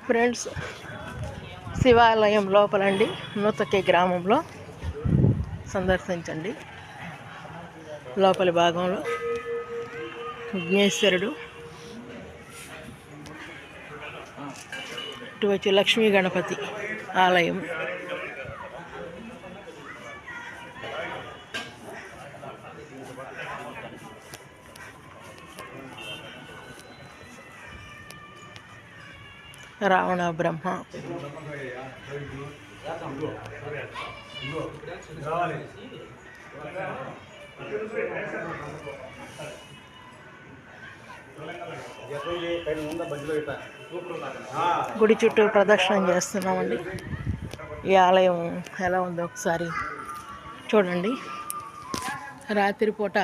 Friends, శివాలయం లోపలండి, నూతకి గ్రామంలో సందర్శించండి. లోపలి భాగంలో విఘ్నేశ్వరుడు, ఇటు వచ్చి లక్ష్మీ గణపతి ఆలయం. రావణ బ్రహ్మ, గుడి చుట్టూ ప్రదక్షిణం చేస్తున్నామండి. ఈ ఆలయం ఎలా ఉందో ఒకసారి చూడండి. రాత్రిపూట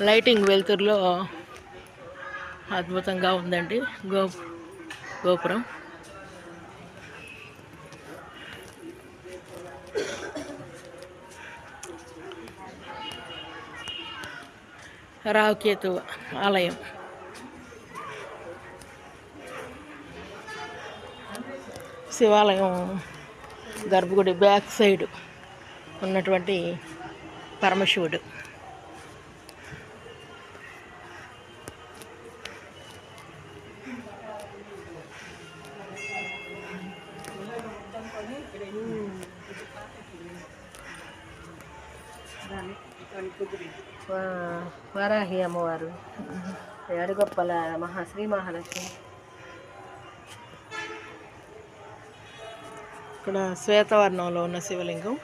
లైటింగ్ వెలుతురులో అద్భుతంగా ఉందండి గోపురం. రావుకేతు ఆలయం. శివాలయం గర్భగుడి బ్యాక్ సైడ్ ఉన్నటువంటి పరమశివుడు. వారాహి అమ్మవారు, అడుగొప్పల శ్రీ మహాలక్ష్మి. ఇక్కడ శ్వేతవర్ణంలో ఉన్న శివలింగం.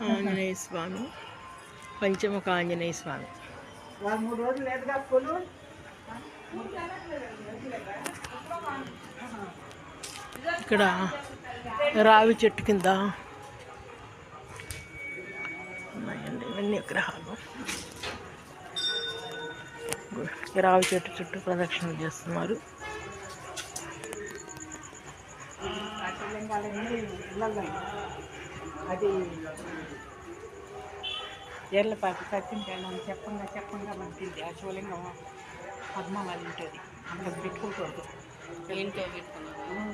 ఆంజనేయ స్వామి, పంచముఖ ఆంజనేయ స్వామి. ఇక్కడ రావి చెట్టు కింద ఉన్నాయండి ఇవన్నీ విగ్రహాలు. రావి చెట్టు చుట్టూ ప్రదక్షిణ చేస్తున్నారు. అది ఎర్లపాటి సత్యం చెప్పంగా మనకి ఆ శివలింగం పద్మ వాళ్ళు ఉంటుంది. అక్కడ పెట్టుకుంటుంది. ఏంటో పెట్టుకున్నాను.